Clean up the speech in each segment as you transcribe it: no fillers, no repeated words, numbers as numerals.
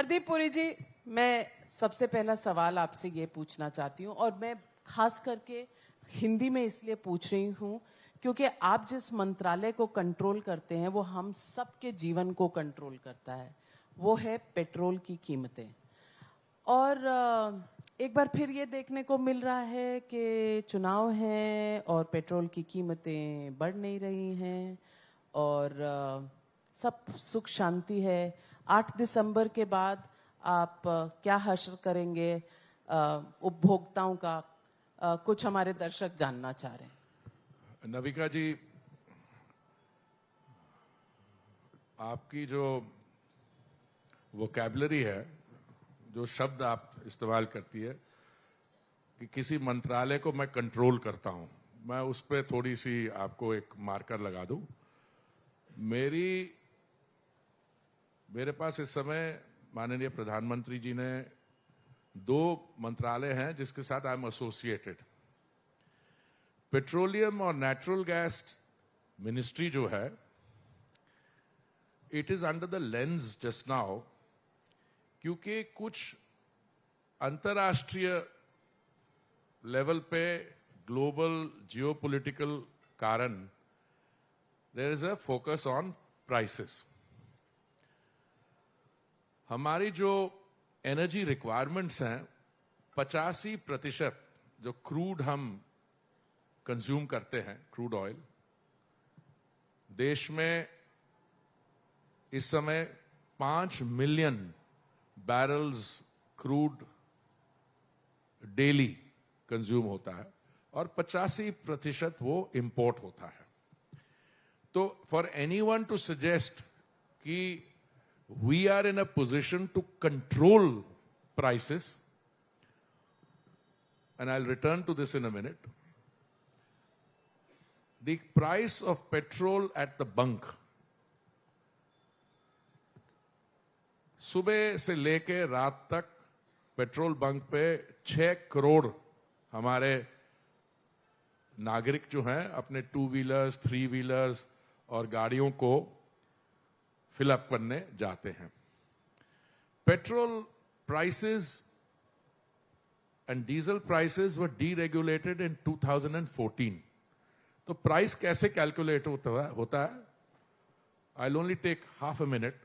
हरदीप पुरी जी, मैं सबसे पहला सवाल आपसे ये पूछना चाहती हूँ और मैं खास करके हिंदी में इसलिए पूछ रही हूँ क्योंकि आप जिस मंत्रालय को कंट्रोल करते हैं वो हम सबके जीवन को कंट्रोल करता है, वो है पेट्रोल की कीमतें। और एक बार फिर ये देखने को मिल रहा है कि चुनाव हैं और पेट्रोल की कीमतें बढ़ नहीं रही हैं और सब सुख शांति है। 8 दिसंबर के बाद आप क्या हश्र करेंगे उपभोक्ताओं का, कुछ हमारे दर्शक जानना चाह रहे हैं। नविका जी, आपकी जो वोकैबुलरी है, जो शब्द आप इस्तेमाल करती है कि किसी मंत्रालय को मैं कंट्रोल करता हूं, मैं उस पर थोड़ी सी आपको एक मार्कर लगा दूं। मेरे पास इस समय माननीय प्रधानमंत्री जी ने 2 मंत्रालय हैं जिसके साथ आई एम एसोसिएटेड। पेट्रोलियम और नेचुरल गैस मिनिस्ट्री जो है, it is under the lens just now, क्योंकि कुछ अंतर्राष्ट्रीय लेवल पे ग्लोबल जियोपॉलिटिकल कारण there is a focus on prices. हमारी जो एनर्जी रिक्वायरमेंट्स हैं, 85% जो क्रूड हम कंज्यूम करते हैं, क्रूड ऑयल, देश में इस समय 5 million barrels crude daily consume होता है और 85% वो इंपोर्ट होता है। तो फॉर एनीवन टू सजेस्ट कि we are in a position to control prices, and I'll return to this in a minute. The price of petrol at the bunk, सुबह से लेके रात तक पेट्रोल बंक पे 6 करोड़ हमारे नागरिक जो हैं अपने 2 व्हीलर्स, 3 व्हीलर्स और गाड़ियों को फिलअप करने जाते हैं। Petrol prices and diesel prices were deregulated in 2014। तो प्राइस कैसे कैलकुलेट होता है? I only take half a minute.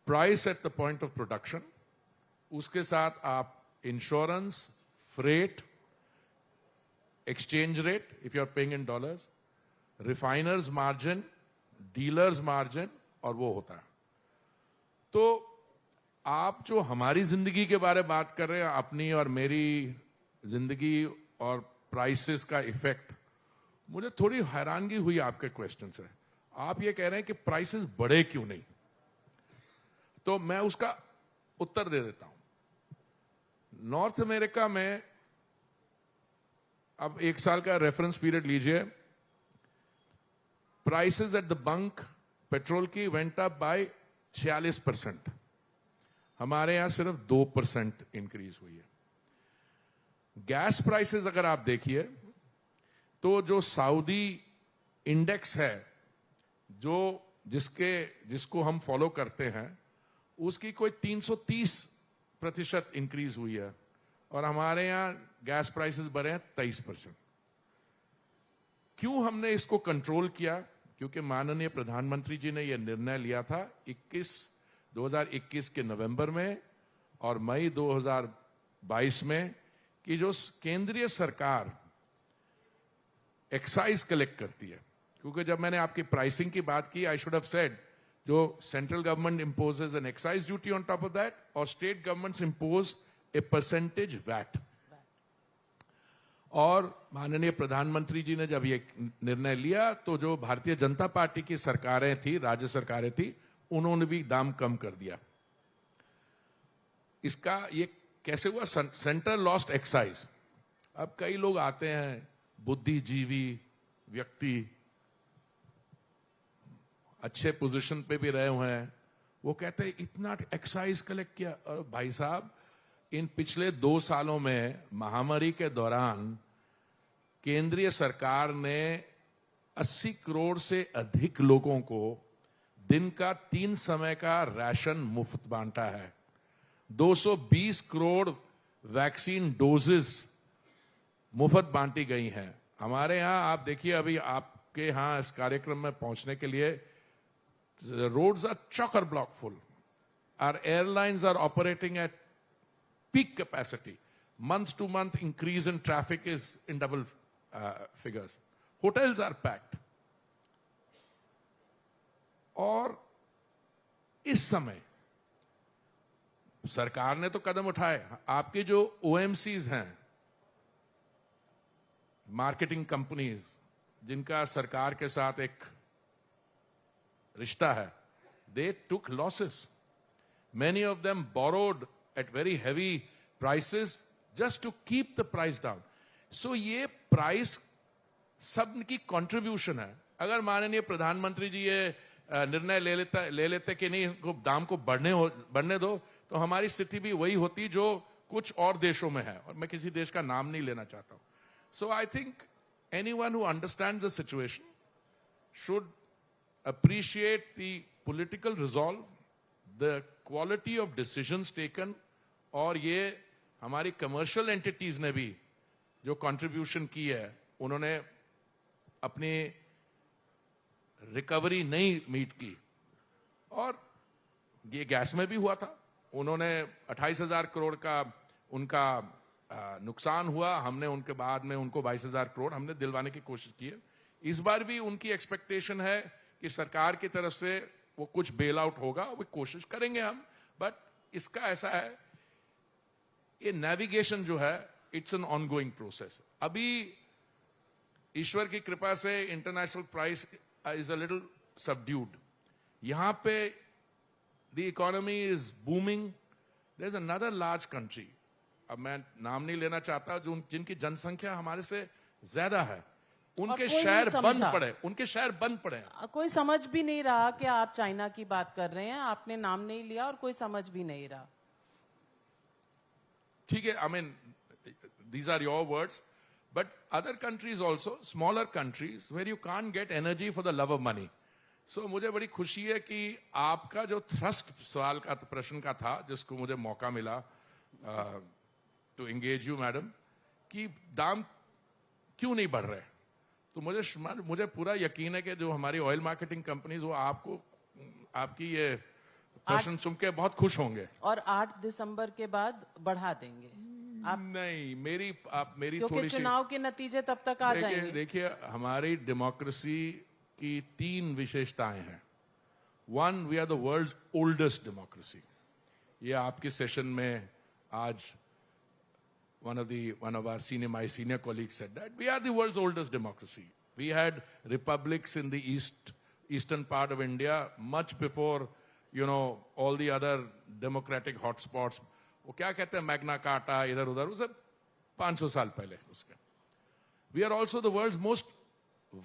Price at the point of production, उसके साथ आप insurance, freight, exchange rate if you are paying in dollars, refiners margin, dealers margin, और वो होता है। तो आप जो हमारी जिंदगी के बारे में बात कर रहे हैं, अपनी और मेरी जिंदगी और प्राइसेस का इफेक्ट, मुझे थोड़ी हैरानगी हुई आपके क्वेश्चन से। आप ये कह रहे हैं कि प्राइसेस बढ़े क्यों नहीं, तो मैं उसका उत्तर दे देता हूं। नॉर्थ अमेरिका में, अब 1 साल का रेफरेंस पीरियड लीजिए, prices at the bunk petrol की वेंट अप बाय 46%। हमारे यहां सिर्फ 2% इंक्रीज हुई है। गैस प्राइसेस अगर आप देखिए तो जो सऊदी इंडेक्स है, जिसको हम फॉलो करते हैं, उसकी कोई 330% इंक्रीज हुई है और हमारे यहां गैस प्राइसेस बढ़े हैं 23%। क्यों हमने इसको कंट्रोल किया? क्योंकि माननीय प्रधानमंत्री जी ने यह निर्णय लिया था 2021 के नवंबर में और मई 2022 में कि जो केंद्रीय सरकार एक्साइज कलेक्ट करती है, क्योंकि जब मैंने आपकी प्राइसिंग की बात की, आई शुड हैव सेड जो central government imposes an excise duty on top of that और state governments impose a percentage VAT. और माननीय प्रधानमंत्री जी ने जब ये निर्णय लिया तो जो भारतीय जनता पार्टी की सरकारें थी, राज्य सरकारें थी, उन्होंने भी दाम कम कर दिया। इसका ये कैसे हुआ? Centre lost excise. अब कई लोग आते हैं, बुद्धिजीवी व्यक्ति, अच्छे पोजीशन पे भी रहे हुए हैं, वो कहते हैं इतना एक्साइज कलेक्ट किया। और भाई साहब, इन पिछले 2 सालों में महामारी के दौरान केंद्रीय सरकार ने 80 करोड़ से अधिक लोगों को दिन का 3 समय का राशन मुफ्त बांटा है। 220 करोड़ वैक्सीन डोजेस मुफ्त बांटी गई हैं। हमारे यहां आप देखिए, अभी आपके यहां इस कार्यक्रम में पहुंचने के लिए roads are chockablock full. Our airlines are operating at peak capacity. Month to month increase in traffic is in double figures. Hotels are packed. और इस समय सरकार ने तो कदम उठाए। आपके जो OMCs हैं, मार्केटिंग कंपनीज, जिनका सरकार के साथ एक रिश्ता है, they took losses. Many of them borrowed at very heavy prices just to keep the price down. So ये price सबकी contribution है। अगर माननीय प्रधानमंत्री जी ये निर्णय ले लेते कि नहीं, इनको दाम को बढ़ने दो, तो हमारी स्थिति भी वही होती जो कुछ और देशों में है, और मैं किसी देश का नाम नहीं लेना चाहता हूं। So I think anyone who understands the situation should appreciate the political resolve, the quality of decisions taken, और ये हमारी कमर्शियल एंटिटीज ने भी जो कंट्रीब्यूशन की है, उन्होंने अपनी रिकवरी नहीं मीट की। और ये गैस में भी हुआ था, उन्होंने 28,000 करोड़ का उनका नुकसान हुआ। हमने उनके बाद में उनको 22,000 करोड़ हमने दिलवाने की कोशिश की है। इस बार भी उनकी एक्सपेक्टेशन है कि सरकार की तरफ से वो कुछ बेल आउट होगा, वो कोशिश करेंगे हम। बट इसका ऐसा है, ये नेविगेशन जो है, इट्स एन ऑनगोइंग प्रोसेस। अभी ईश्वर की कृपा से international price is a little subdued. यहां पे the economy is booming. There is another large country, अब मैं नाम नहीं लेना चाहता, जो जिनकी जनसंख्या हमारे से ज्यादा है, उनके शहर बंद पड़े, उनके शहर बंद पड़े। कोई समझ भी नहीं रहा कि आप चाइना की बात कर रहे हैं, आपने नाम नहीं लिया और कोई समझ भी नहीं रहा। ठीक है, I mean these are your words, but other countries also, smaller countries where you can't get energy for the love of money. So मुझे बड़ी खुशी है कि आपका जो थ्रस्ट सवाल का प्रश्न का था, जिसको मुझे मौका मिला टू एंगेज यू मैडम, कि दाम क्यों नहीं बढ़ रहे, तो मुझे पूरा यकीन है कि जो हमारी ऑयल मार्केटिंग कंपनीज, वो आपकी ये प्रश्न सुन के बहुत खुश होंगे। और 8 दिसंबर के बाद बढ़ा देंगे आप? नहीं, मेरी क्योंकि चुनाव के नतीजे तब तक आ जाएंगे। देखिए, हमारी डेमोक्रेसी की 3 विशेषताएं हैं। 1, we are the world's oldest democracy. ये आपके सेशन में आज one of our my senior colleagues said that we are the world's oldest democracy. We had republics in the eastern part of India much before, all the other democratic hotspots. वो क्या कहते हैं, Magna carta, इधर उधर, उसे 500 साल पहले उसके। We are also the world's most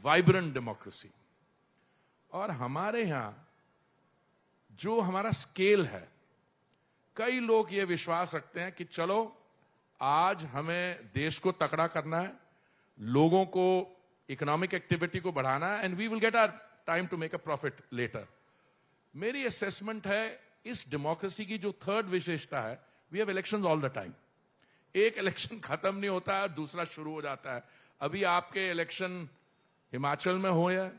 vibrant democracy. और हमारे यहां जो हमारा स्केल है, कई लोग ये विश्वास रखते हैं कि चलो आज हमें देश को तकड़ा करना है, लोगों को इकोनॉमिक एक्टिविटी को बढ़ाना है, and we will get our time to make a profit later. मेरी असेसमेंट है, इस डेमोक्रेसी की जो 3rd विशेषता है, we have elections all the time. एक इलेक्शन खत्म नहीं होता है, दूसरा शुरू हो जाता है। अभी आपके इलेक्शन हिमाचल में हो या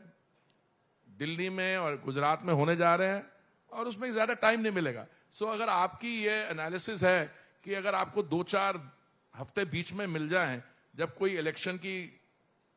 दिल्ली में और गुजरात में होने जा रहे हैं, और उसमें ज्यादा टाइम नहीं मिलेगा। सो अगर आपकी ये एनालिसिस है कि अगर आपको 2-4 हफ्ते बीच में मिल जाएं, जब कोई इलेक्शन की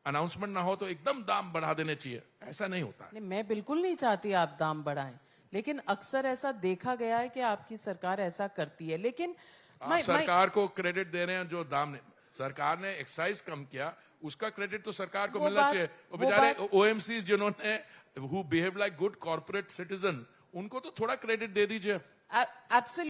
अनाउंसमेंट ना हो, तो एकदम दाम बढ़ा देने चाहिए, ऐसा नहीं होता। नहीं, मैं बिल्कुल नहीं चाहती आप दाम बढ़ाएं, लेकिन अक्सर ऐसा देखा गया है कि आपकी सरकार ऐसा करती है। लेकिन आप सरकार को क्रेडिट दे रहे हैं, जो दाम सरकार ने एक्साइज कम किया, उसका क्रेडिट तो सरकार को मिलना चाहिए। वो बेचारे OMCs जिन्होंने who behave like good corporate citizen, उनको तो थोड़ा क्रेडिट दे दीजिए।